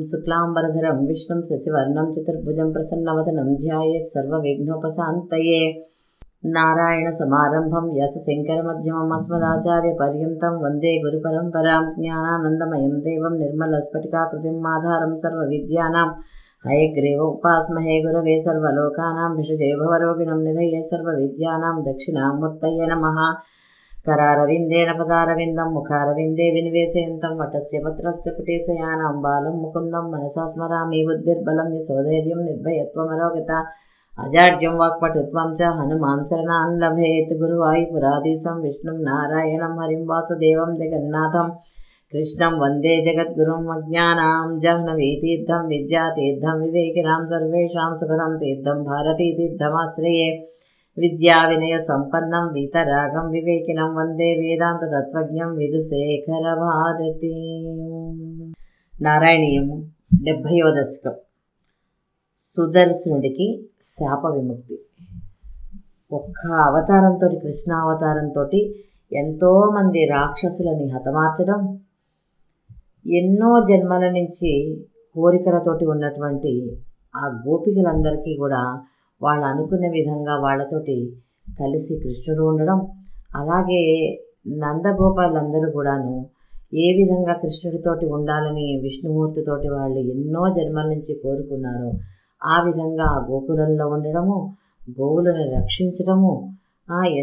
शुक्लांबरधरं विष्णुं शशिवर्णं चतुर्भुजं प्रसन्नवदनं ध्यायेत् सर्वविघ्नोपशान्तये। नारायणसमारम्भं व्यासशङ्करमध्यमम् अस्मदाचार्यपर्यन्तं वन्दे गुरुपरम्परां। ज्ञानानन्दमयं देवं निर्मलस्फटिकाकृतिम् आधारं सर्वविद्यानां हयग्रीव उपास्महे। गुरवे सर्वलोकानां विषजे भवरोगिणं निधये सर्वविद्यानां दक्षिणामूर्तये नमः। करारविन्देन पदारविन्दं मुखारविन्दे विनिवेशयन्तं वटस्य पत्रस्य कुटीशयानां बालं मुकुन्दं मनसा स्मरामि। बुद्धिर्बलं यशोधैर्यं निर्भयत्वमरोगता अजाड्यं वाक्पटुत्वं च हनुमान् शरणान् लभेत्। गुरुवायुपुराधीशं विष्णुं नारायणं हरिं वासुदेवं जगन्नाथं कृष्णं वन्दे जगद्गुरुं। अज्ञानां जाह्नवीतीर्थं विद्यातीर्थं विवेकिनां सर्वेषां सुखदं तीर्थं भारतीतीर्थमाश्रये। विद्याविनयसम्पन्नं वीतरागं विवेकिनं वन्दे वेदान्ततत्त्वज्ञं विदुशेखरभारती। నారాయణీయము 70వ దశకం. సుదర్శనుడికి శాప విముక్తి. ఒక్క అవతారంతో, కృష్ణావతారంతో ఎంతోమంది రాక్షసులని హతమార్చడం, ఎన్నో జన్మల నుంచి కోరికలతోటి ఉన్నటువంటి ఆ గోపికలందరికీ కూడా వాళ్ళు అనుకున్న విధంగా వాళ్ళతోటి కలిసి కృష్ణుడు ఉండడం, అలాగే నందగోపాలందరూ కూడాను ఏ విధంగా కృష్ణుడితోటి ఉండాలని విష్ణుమూర్తితోటి వాళ్ళు ఎన్నో జన్మల నుంచి కోరుకున్నారో ఆ విధంగా ఆ గోకులంలో ఉండడము, గోవులను రక్షించడము,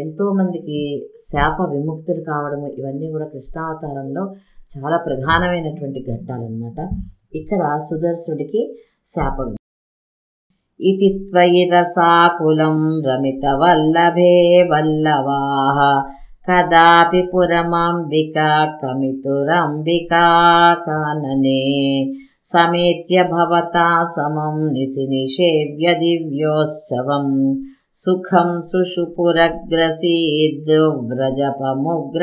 ఎంతోమందికి శాప విముక్తులు కావడము, ఇవన్నీ కూడా కృష్ణావతారంలో చాలా ప్రధానమైనటువంటి ఘట్టాలన్నమాట. ఇక్కడ సుదర్శనుడికి శాపం. इति त्वयि रसाकुलं रमितवल्लभे वल्लवाः कदापि पुरमम्बिका कमितुरम्बिका कानने समेत्य भवता समं निशिनिषेव्य दिव्योत्सवं सुखं सुषुपुरग्रसीद्व्रजपमुग्र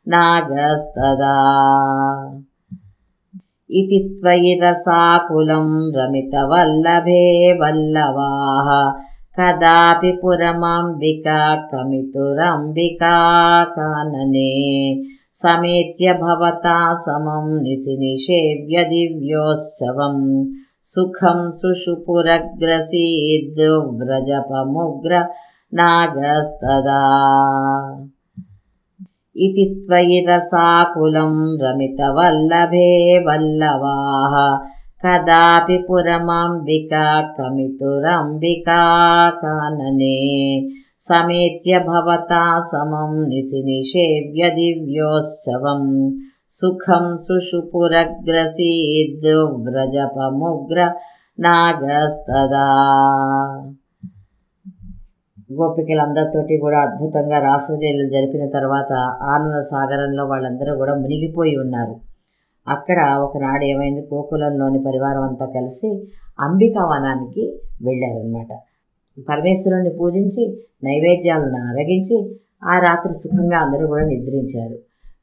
नागस्तदा। इति त्वयि रसाकुलं रमितवल्लभे वल्लवाः कदापि पुरमम्बिका कमितुरम्बिका कानने समेत्य भवता समं निशिनिषेव्य दिव्योत्सवं सुखं सुषुपुरग्रसीद्व्रजपमुग्र नागस्तदा। इति त्वयि रसाकुलं रमितवल्लभे वल्लवाः कदापि पुरमम्बिका कमितुरम्बिका कानने समेत्य भवता समं निशिनिषेव्य दिव्योत्सवं सुखं सुषुपुरग्रसीद्व्रजपमुग्र नागस्तदा। గోపికలందరితోటి కూడా అద్భుతంగా రాసలీలలు జరిపిన తర్వాత ఆనంద సాగరంలో వాళ్ళందరూ కూడా మునిగిపోయి ఉన్నారు. అక్కడ ఒకనాడు ఏమైంది, గోకులంలోని పరివారం అంతా కలిసి అంబికా వనానికి వెళ్ళారనమాట. పరమేశ్వరుణ్ణి పూజించి నైవేద్యాలను అరగించి ఆ రాత్రి సుఖంగా అందరూ కూడా నిద్రించారు.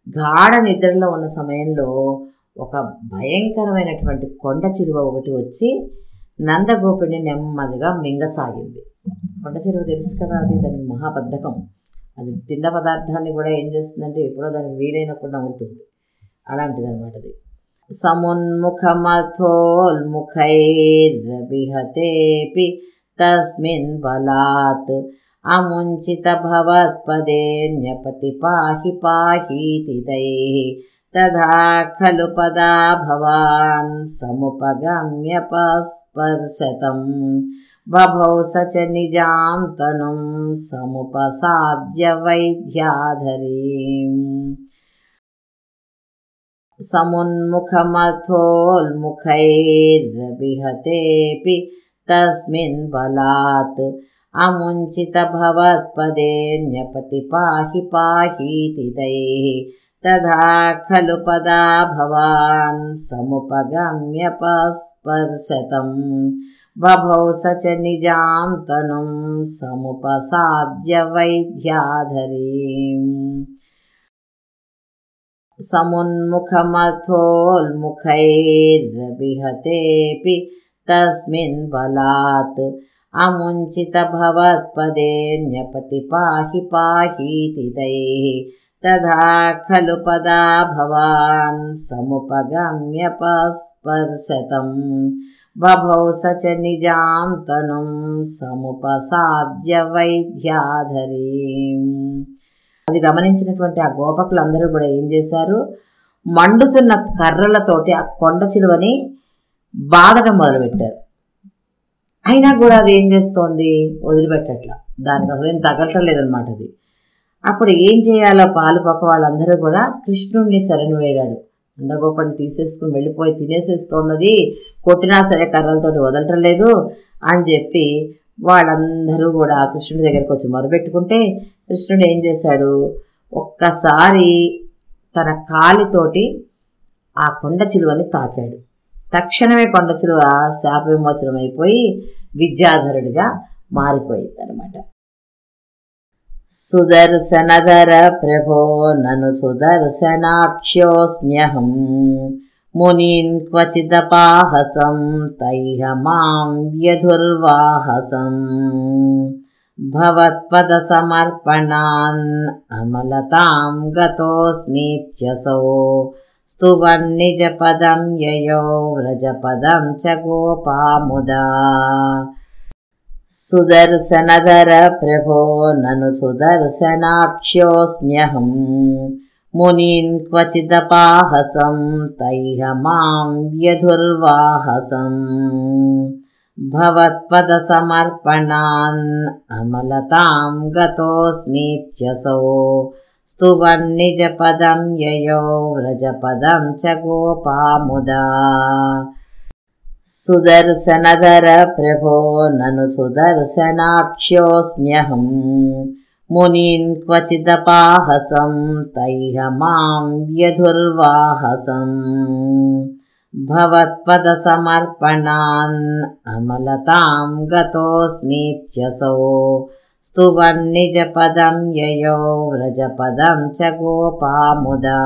గాఢ నిద్రలో ఉన్న సమయంలో ఒక భయంకరమైనటువంటి కొండ చిలువ ఒకటి వచ్చి నందగోపుడిని నెమ్మదిగా మింగసాగింది. కొండ చిలువ తెలుసు కదా, అది దానికి మహాబద్ధకం. అది తిన్న పదార్థాన్ని కూడా ఏం చేస్తుందంటే ఎప్పుడో దానికి వీలైనప్పుడు నవ్వుతుంది. అలాంటిది అనమాట అది. సమున్ముఖమథోల్ముఖైర్విహతేపి తస్మిన్ బలాత్ అముంచిత భవత్పదే న్యపతి పాహి పాహీతి తైః తథా ఖలు పదా భవాన్ సముపగమ్య పస్పర్శతం బభౌ సచ నిజాం తనుం సముపసాద్య వైద్యాధరీం. సమున్ముఖమథోల్ముఖైర్విహతేపి తస్మిన్ బలాత్ అముంచిత భవత్పదే న్యపతి పాహి పాహీతి తైః తథా ఖలు పదా భవాన్ సముపగమ్య పస్పర్శతం బభౌ సచ నిజాం తనుం సముపసాద్య వైద్యాధరీం. సమున్ముఖమథోల్ముఖైర్విహతేపి తస్మిన్ బలాత్ అముంచిత భవత్పదే న్యపతి పాహి పాహీతి తైః తథా ఖలు పదా భవాన్ సముపగమ్య పస్పర్శతం బభౌ సచ నిజాం తనుం సముపసాద్య వైద్యాధరీం. అది గమనించినటువంటి ఆ గోపకులందరూ కూడా ఏం చేశారు, మండుతున్న కర్రలతోటి ఆ కొండ చిలువని బాధడం మొదలుపెట్టారు. అయినా కూడా అది ఏం చేస్తోంది, వదిలిపెట్టట్లా, దానికి అసలు ఏం తగలటం లేదనమాట అది. అప్పుడు ఏం చేయాలో పాలుపక్క వాళ్ళందరూ కూడా కృష్ణుణ్ణి శరణు వేడాడు. నందగోపని తీసేసుకుని వెళ్ళిపోయి తినేసేస్తోన్నది, కొట్టినా సరే కర్రలతోటి వదలటం లేదు అని చెప్పి వాళ్ళందరూ కూడా కృష్ణుడి దగ్గరికి వచ్చి మొరబెట్టుకుంటే కృష్ణుడు ఏం చేశాడు, ఒక్కసారి తన కాలితోటి ఆ కొండ చిలువని తాకాడు. తక్షణమే కొండ చిలువ శాప విమోచనం అయిపోయి విద్యాధరుడిగా మారిపోయింది అనమాట. సుదర్శనధర ప్రభో నను సుదర్శనాఖ్యోస్మ్యహం మునీన్ క్వచిదపాహసం తైహ మాం వ్యధుర్వాహసం భవత్పద సమర్పణాన్ అమలతాం గతోస్మిత్యసౌ స్తువన్నిజ పదం యయో వ్రజపదం చ గోపాముదా. సుదర్శనధర ప్రభో నను సుదర్శనాఖ్యోస్మ్యహం మునీన్ క్వచిదపాహసం తైహ మాం వ్యధుర్వాహసం భవత్పద సమర్పణాన్ అమలతాం గతోస్మిత్యసౌ స్తువన్నిజ పదం యయో వ్రజపదం చ గోపాముదా. సుదర్శనధర ప్రభో నను సుదర్శనాఖ్యోస్మ్యహం మునీన్ క్వచిదపాహసం తైహ మాం వ్యధుర్వాహసం భవత్పద సమర్పణాన్ అమలతాం గతోస్మిత్యసౌ స్తువన్నిజ పదం యయో వ్రజపదం చ గోపాముదా.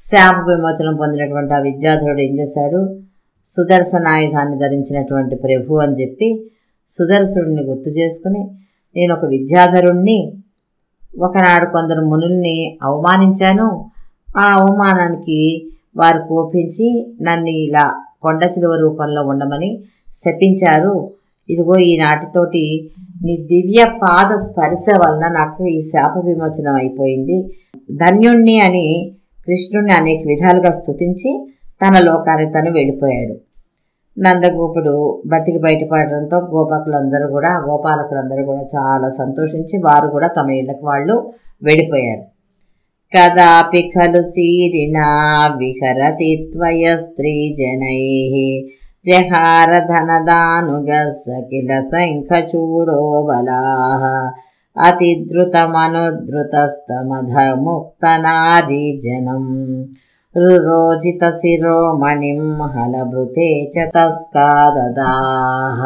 శాప విమోచనం పొందినటువంటి ఆ విద్యాధరుడు ఏం చేశాడు, సుదర్శనాయుధాన్ని ధరించినటువంటి ప్రభు అని చెప్పి సుదర్శనుడిని గుర్తు చేసుకుని, నేను ఒక విద్యాధరుణ్ణి, ఒకనాడు కొందరు మునుల్ని అవమానించాను, ఆ అవమానానికి వారు కోపించి నన్ను ఇలా కొండ చిలువ రూపంలో ఉండమని శపించారు. ఇదిగో ఈనాటితోటి నీ దివ్య పాద స్పర్శ వలన నాకు ఈ శాప విమోచనం అయిపోయింది, ధన్యుణ్ణి అని కృష్ణుణ్ణి అనేక విధాలుగా స్తుతించి తన లోకానికి తను వెళ్ళిపోయాడు. నందగోపుడు బతికి బయటపడడంతో గోపాలకులందరూ కూడా చాలా సంతోషించి వారు కూడా తమ ఇళ్ళకి వాళ్ళు వెళ్ళిపోయారు. కదాపి ఖలు సీరినా విహరతి త్వయ స్త్రీ జనైః జహార ధనదానుగస్స కిల శంఖచూడో బలాః అతిద్రుతమనుద్రుతస్తమధముక్తనారీ జనం రురోజిత శిరోమణిం హలభృతే చ తస్కాదదాః.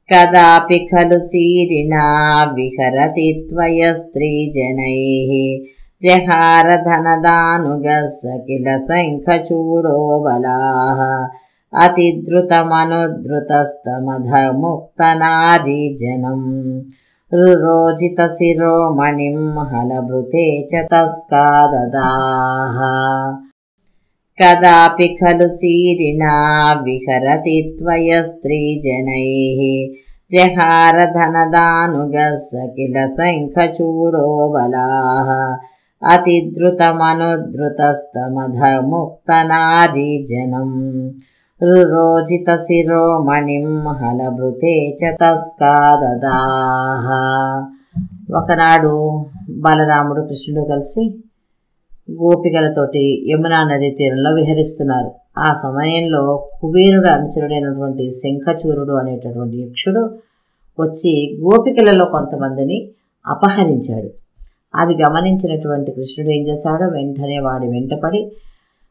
కదాపి ఖలు సీరినా విహరతి త్వయ స్త్రీ జనైః జహార ధనదానుగస్స కిల శంఖచూడో బలాః అతిద్రుతమనుద్రుతస్తమధముక్తనారీ జనం రురోజిత శిరోమణిం హలభృతే చ తస్కాదదాః. కదాపి ఖలు సీరినా విహరతి త్వయ స్త్రీ జనైః జహార ధనదానుగస్స కిల శంఖచూడో బలాః అతిద్రుతమనుద్రుతస్తమధముక్తనారీ జనం రురోజిత శిరోమణిం హలభృతే చ తస్కాదదాః. ఒకనాడు బలరాముడు కృష్ణుడు కలిసి గోపికలతోటి యమునా నది తీరంలో విహరిస్తున్నారు. ఆ సమయంలో కుబేరుడు అనుచరుడైనటువంటి శంఖచూరుడు అనేటటువంటి యక్షుడు వచ్చి గోపికలలో కొంతమందిని అపహరించాడు. అది గమనించినటువంటి కృష్ణుడు ఏం చేశాడో వెంటనే వాడి వెంటపడి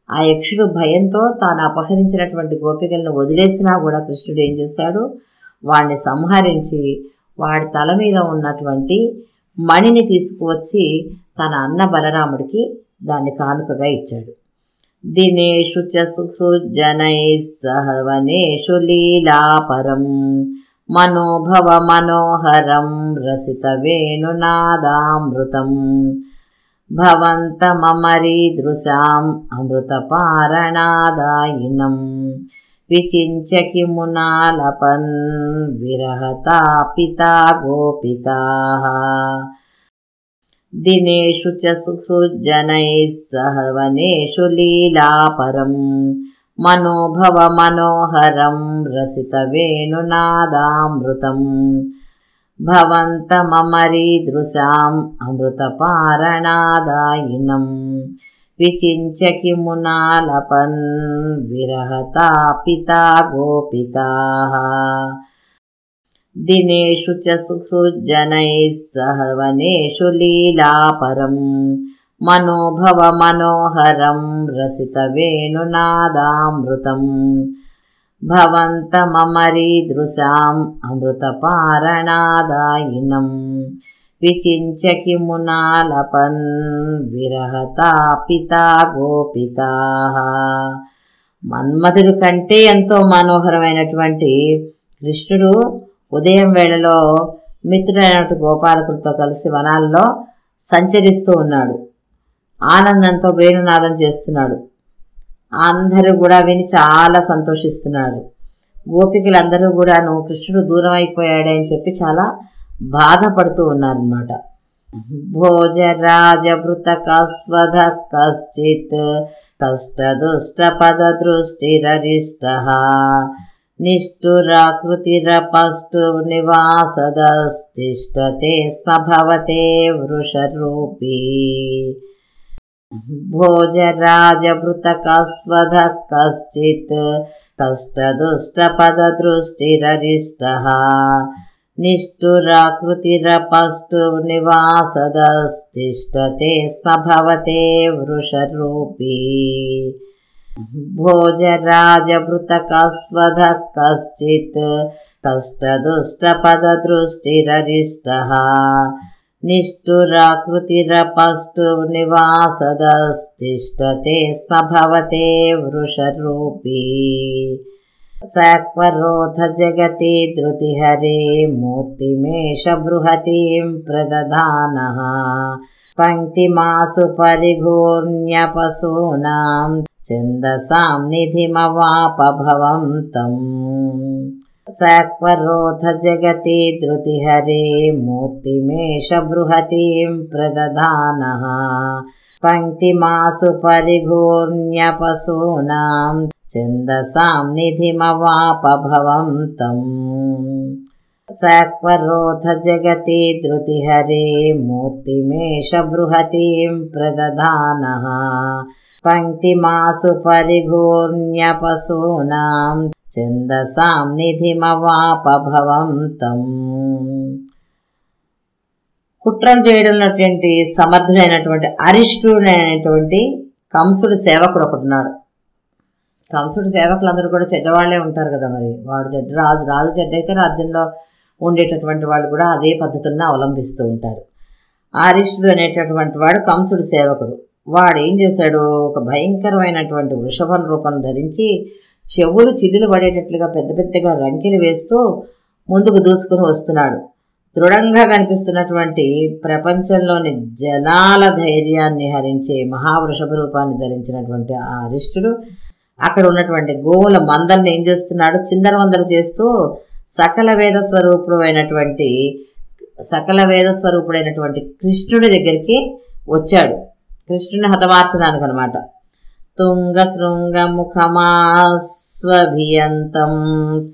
ఆ యక్షుడు భయంతో తాను అపహరించినటువంటి గోపికలను వదిలేసినా కూడా కృష్ణుడు ఏం చేశాడు, వాడిని సంహరించి వాడి తల మీద ఉన్నటువంటి మణిని తీసుకువచ్చి తన అన్న బలరాముడికి దాన్ని కానుకగా ఇచ్చాడు. దినేషు చ సుహృజ్జనైః సహ వనేషు లీలాపరం మనోభవ మనోహరం రసితవేణునాదామృతం భవంతమరీదృశాం అమృతపారణాదాయినం విచించ్య కిమునాలపన్ విరహతాపితా గోపికాః దినేషు చ సుహృజ్జనైః సహ వనేషు లీలాపరం మనోభవ మనోహరం రసితవేణునాదామృతం భవంతమరీదృశాం అమృతపారణాదాయినం విచించ్య కిమునాలపన్ విరహతాపితా గోపికాః దినేషు చ సుహృజ్జనైః సహ వనేషు లీలాపరం మనోభవ మనోహరం రసితవేణునాదామృతం భవంతమరీదృశాం అమృతపారణాదాయినం విచించ్య కిమునాలపన్ విరహతాపితా గోపికాః మన్మధుడి కంటే ఎంతో మనోహరమైనటువంటి కృష్ణుడు ఉదయం వేళలో మిత్రుడైనటువంటి గోపాలకులతో కలిసి వనాల్లో సంచరిస్తూ ఉన్నాడు. ఆనందంతో వేణునాదం చేస్తున్నాడు. అందరూ కూడా విని చాలా సంతోషిస్తున్నారు. గోపికలందరూ కూడాను కృష్ణుడు దూరం అయిపోయాడే అని చెప్పి చాలా బాధపడుతూ ఉన్నారన్నమాట. భోజరాజభృతకస్వధ కశ్చిత్ కష్టదుష్టపదదృష్టిరరిష్టః నిష్ఠురాకృతిరపష్టు నివాసదస్తిష్టతే స్మ భవతే వృషరూపీ భోజరాజభృతకస్వధ కశ్చిత్ కష్టదుష్టపదదృష్టిరరిష్టః నిష్ఠురాకృతిరపష్టు నివాసదస్తిష్టతే స్మ భవతే వృషరూపీ భోజరాజభృతకస్వధ కశ్చిత్ కష్టదుష్టపదదృష్టిరరిష్టః నిష్ఠురాకృతిరపష్టు నివాసదస్తిష్టతే స్మ భవతే వృషరూపీ సక్వరోధ జగతి ధృతిహరే మూర్తిమేష బృహతీం ప్రదధానః పంక్తిమాసు పరిఘూర్ణ్యపశూనాం ఛందసాం నిధిమవాపభవం తం సక్వరోధ జగతి ధృతిహరే మూర్తిమేష బృహతీం ప్రదధానః పంక్తిమాసు పరిఘూర్ణ్యపశూనాం ఛందసాం నిధిమవాపభవం తం సక్వరోధ జగతి ధృతిహరే మూర్తిమేష బృహతీం ప్రదధానః పంక్తిమాసు పరిఘూర్ణ్యపశూనాం ఛందసాం నిధిమవాపభవం తం. కుట్రలు చేయడంలోటువంటి సమర్థుడైనటువంటి అరిష్టుడైనటువంటి కంసుడు సేవకుడు ఒకడున్నాడు. కంసుడు సేవకులందరూ కూడా చెడ్డవాళ్లే ఉంటారు కదా. మరి వాడు చెడ్డ రాజు చెడ్డ అయితే రాజ్యంలో ఉండేటటువంటి వాళ్ళు కూడా అదే పద్ధతులను అవలంబిస్తూ ఉంటారు. అరిష్టుడు అనేటటువంటి వాడు కంసుడు సేవకుడు. వాడు ఏం చేశాడు, ఒక భయంకరమైనటువంటి వృషభం రూపం ధరించి చెవులు చిల్లులు పడేటట్లుగా పెద్ద పెద్దగా రంకెలు వేస్తూ ముందుకు దూసుకుని వస్తున్నాడు. దృఢంగా కనిపిస్తున్నటువంటి ప్రపంచంలోని జనాల ధైర్యాన్ని హరించే మహావృషభ రూపాన్ని ధరించినటువంటి ఆ అరిష్టుడు అక్కడ ఉన్నటువంటి గోవుల మందల్ని ఏం చేస్తున్నాడు, చిందరవందర చేస్తూ సకల వేద స్వరూపుడైనటువంటి కృష్ణుడి దగ్గరికి వచ్చాడు. కృష్ణుని హతమార్చడానికి అనమాట. తుంగశృంగముఖమాస్వభియంతం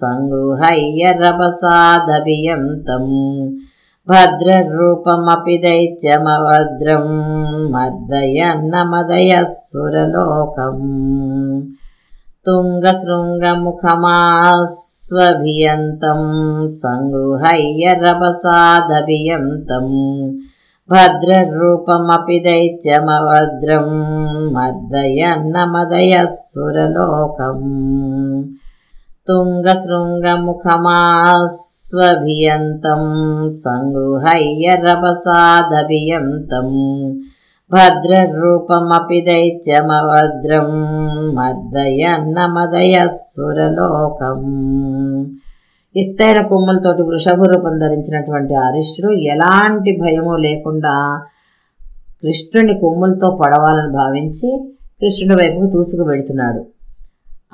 సంగృహయ్య రభసాదభియంతం భద్రరూపమపి దైత్యమభద్రం మర్దయన్నమదయస్సురలోకం. తుంగశృంగముఖమాస్వభియంతం సంగృహయ్య రభసాదభియంతం భద్రరూపమపి దైత్యమభద్రం మర్దయన్నమదయస్సురలోకం. తుంగశృంగముఖమాస్వభియంతం సంగృహయ్య రభసాదభియంతం భద్రరూపమపి దైత్యమభద్రం మర్దయన్నమదయస్సురలోకం. ఎత్తైన కొమ్మలతోటి వృషభ రూపం ధరించినటువంటి అరిష్టుడు ఎలాంటి భయము లేకుండా కృష్ణుని కొమ్ములతో పడవాలని భావించి కృష్ణుడి వైపుకు దూసుకు వెళుతున్నాడు.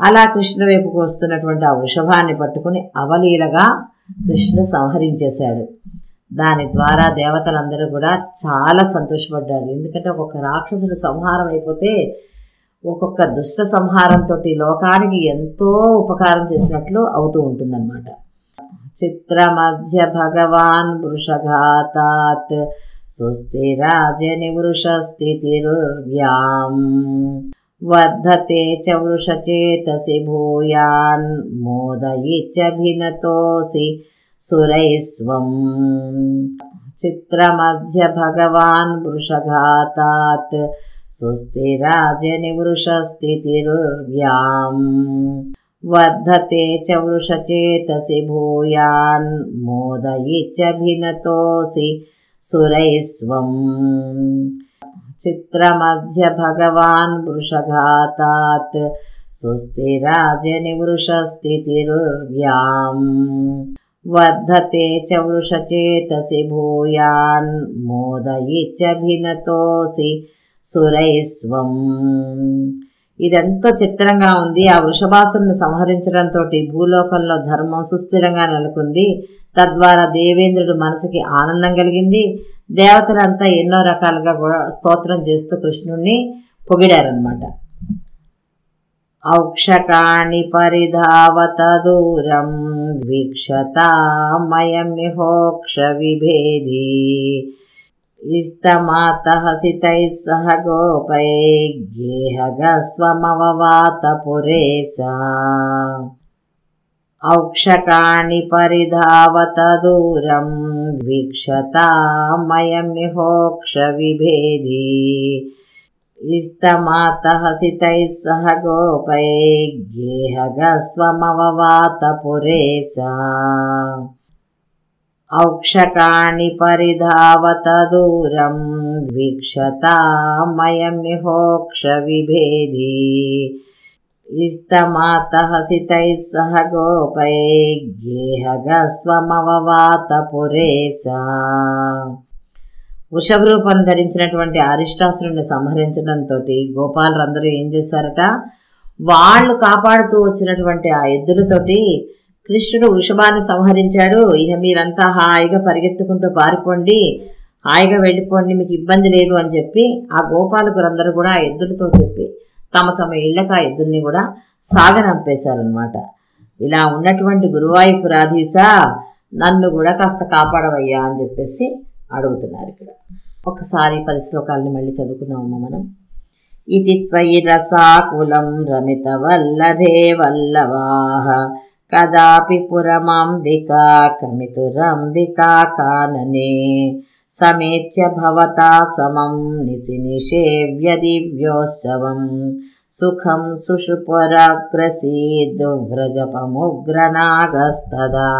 అలా కృష్ణుడి వైపుకు వస్తున్నటువంటి ఆ వృషభాన్ని పట్టుకుని అవలీలగా కృష్ణుడు సంహరించేశాడు. దాని ద్వారా దేవతలందరూ కూడా చాలా సంతోషపడ్డారు. ఎందుకంటే ఒక్కొక్క రాక్షసుడి సంహారం అయిపోతే ఒక్కొక్క దుష్ట సంహారంతో లోకానికి ఎంతో ఉపకారం చేసినట్లు అవుతూ ఉంటుందన్నమాట. చిత్రమధ్య భగవాన్ వృషఘాతాత్ సుస్థిరాజనివృషస్థితిరుర్వ్యాం వర్ధతే చ వృషచేతసి భూయాన్ మోదయిత్యభినతోసి సురైస్వం. చిత్రమధ్య భగవాన్ వృషఘాతాత్ సుస్థిరాజనివృషస్థితిరుర్వ్యాం వర్ధతే చ వృషచేతసి భూయాన్ మోదయిత్యభినతోసి సురైస్వం. చిత్రమధ్య భగవాన్ వృషఘాతాత్ సుస్థిరాజనివృషస్థితిరుర్వ్యాం వర్ధతే చ వృషచేతసి భూయాన్ మోదయిత్యభినతోసి సురైస్వం. ఇదెంతో చిత్రంగా ఉంది. ఆ వృషభాసుని సంహరించడంతో భూలోకంలో ధర్మం సుస్థిరంగా నెలకొంది. తద్వారా దేవేంద్రుడు మనసుకి ఆనందం కలిగింది. దేవతలంతా ఎన్నో రకాలుగా కూడా స్తోత్రం చేస్తూ కృష్ణుణ్ణి పొగిడారనమాట. ఔక్షకాణి పరిధావత దూరం వీక్షతామయమిహోక్ష విభేది ఇస్తమాతః సితైః సహ గోపైః గేహగస్వమవవాత పురేసా. ఔక్షకాణి పరిధావత దూరం వీక్షతామయమిహోక్ష విభేది ఇస్తమాతః సితైః సహ గోపైః గేహగస్వమవవాత పురేసా. ఔక్షకాణి పరిధావత దూరం వీక్షతామయమిహోక్ష విభేది ఇస్తమాతః సితైః సహ గోపైః గేహగస్వమవవాత పురేసా. వృషభ రూపం ధరించినటువంటి అరిష్టాసురుడిని సంహరించడంతో గోపాలందరూ ఏం చేశారట, వాళ్ళు కాపాడుతూ వచ్చినటువంటి ఆ ఎద్దులతోటి కృష్ణుడు వృషభాన్ని సంహరించాడు, ఇక మీరంతా హాయిగా పరిగెత్తుకుంటూ పారిపోండి, హాయిగా వెళ్ళిపోండి, మీకు ఇబ్బంది లేదు అని చెప్పి ఆ గోపాలకులందరూ కూడా ఆ ఎద్దులతో చెప్పి తమ తమ ఇళ్లకు ఆ ఎద్దుల్ని కూడా సాగనంపేశారనమాట. ఇలా ఉన్నటువంటి గురువాయూపురాధీశా నన్ను కూడా కాస్త కాపాడవయ్యా అని చెప్పేసి అడుగుతున్నారు. ఇక్కడ ఒకసారి 10 శ్లోకాలని మళ్ళీ చదువుకుందామమ్మా మనం. ఇది త్వయి రసాకులం రమిత వల్లభే వల్లవాః కదాపి పురమాంబికా కమితురంబికా కాననే సమేత్య భవతా సమం నిశినిషేవ్య దివ్యోత్సవం సుఖం సుషుపురగ్రసీద్వ్రజపముగ్రనాగస్తదా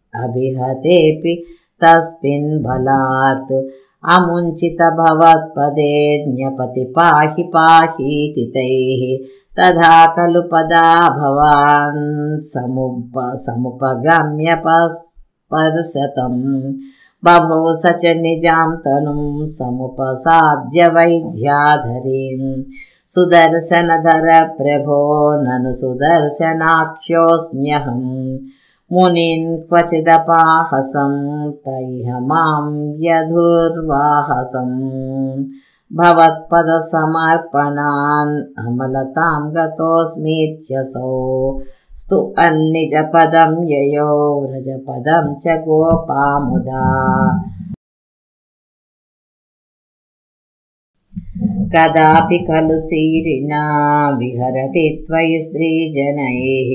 సమున్ముఖమదోల్ముఖైరభిహతేపి తస్మిన్ బలాత్ అముంచిత భవత్పదే జ్ఞపతి పాహి పాహీతి తైః తథా ఖలు పదా భవాన్ సముపగమ్య పస్పర్శతం బభో సచ నిజాం తనుం సముపసాద్య వైద్యాధరీం సుదర్శనధర ప్రభో నను సుదర్శనాఖ్యోస్మ్యహం మునిన్ క్వచిదపాహసం తైహ మాం యధుర్వాహసం భవత్పద సమర్పణాన్ అమలతాం గతోస్మిత్యసౌ స్తు అన్నిజ పదం యయో వ్రజపదం చ గోపాముదా కదాపి ఖలు శీరిణా విహరతి త్వయి స్త్రీజనైః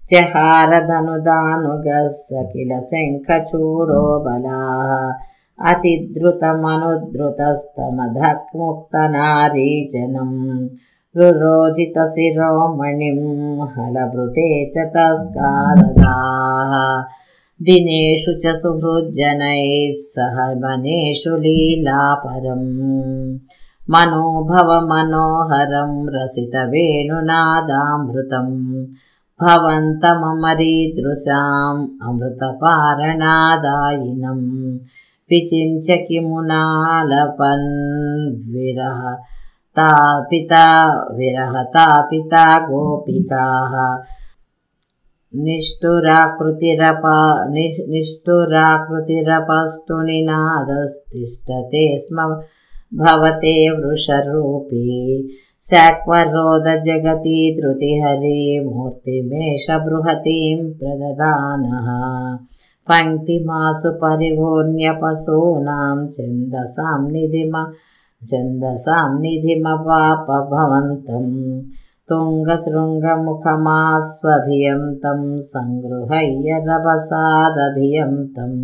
జహారధనుదానుగస్స కిల శంఖచూడో బలాః అతిద్రుతమనుద్రుతస్తమధక్ముక్తనారీజనం రురోజిత శిరోమణిం హలభృతే చ తస్కారదాః దినేషు చ సుహృజ్జనైః సహ వనేషు లీలాపరం మనోభవ మనోహరం రసితవేణునాదామృతం భవంతమరీదృశాం అమృతపారణాదాయినం విచించ కిమునాలపన్ విరహతాపితా గోపికాః నిష్ఠురాకృతిరపస్తునినాదస్తిష్టతే స్మ భవతే వృషరూపీ శాక్వరోద జగతి ధృతిహరి మూర్తిమేష బృహతీం ప్రదదానః పంక్తిమాసు పరివోన్యపశూనాం ఛందసాం నిధిమపాపభవంతం తుంగశృంగముఖమాస్వభియంతం సంగృహయ్య రభసాదభియంతం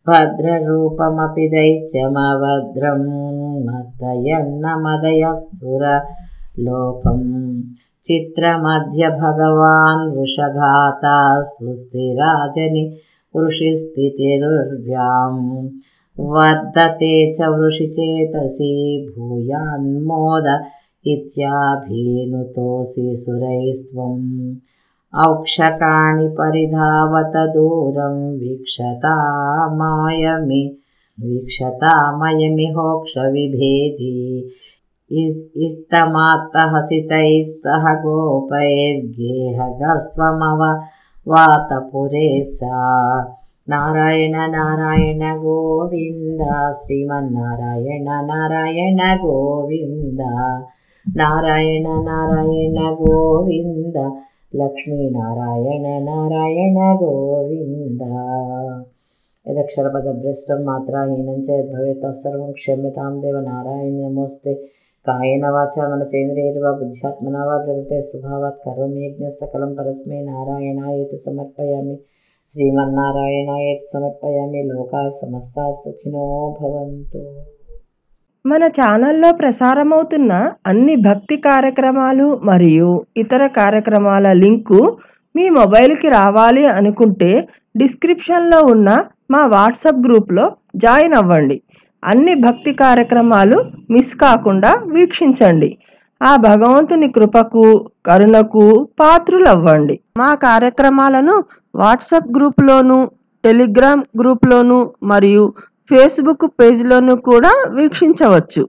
భద్రరూపమపి దైత్యమభద్రం మద్దయన్న మదయసురలోకం చిత్రమధ్య భగవాన్ వృషఘాత సుస్థిరాజని వృషిస్థితిరుర్వ్యాం వర్ధతే చ వృషిచేతసి భూయాన్మోద ఇత్యాభీనుతోసి సురైస్త్వం ఔక్షకాణి పరిధావత దూరం వీక్షతామయమిహోక్ష విభేది ఇస్తమాత్తహసితైः సహ గోపైర్గేహగస్వమవవాతపురే సా నారాయణ నారాయణ గోవింద శ్రీమన్నారాయణ నారాయణ గోవింద నారాయణ నారాయణ గోవింద లక్ష్మీనారాయణ నారాయణ గోవింద యదక్షరపదభ్రష్టం మాత్రాహీనం చ యద్భవేత్ తత్సర్వం క్షమ్యతాం దేవ నారాయణ నమోస్తే కాయేన వాచా మనసేంద్రియైర్వా బుద్ధ్యాత్మనా వా ప్రకృతే స్వభావాత్ కరోమి యజ్ఞః సకలం పరస్మై నారాయణాయేతి సమర్పయామి శ్రీమన్నారాయణాయేతి సమర్పయామి లోకాః సమస్తాః సుఖినో భవంతు. మన ఛానల్లో ప్రసారమవుతున్న అన్ని భక్తి కార్యక్రమాలు మరియు ఇతర కార్యక్రమాల లింకు మీ మొబైల్కి రావాలి అనుకుంటే డిస్క్రిప్షన్లో ఉన్న మా వాట్సాప్ గ్రూప్లో జాయిన్ అవ్వండి. అన్ని భక్తి కార్యక్రమాలు మిస్ కాకుండా వీక్షించండి. ఆ భగవంతుని కృపకు కరుణకు పాత్రులవ్వండి. మా కార్యక్రమాలను వాట్సాప్ గ్రూప్లోను, టెలిగ్రామ్ గ్రూప్లోను మరియు ఫేస్బుక్ పేజ్లోను కూడా వీక్షించవచ్చు.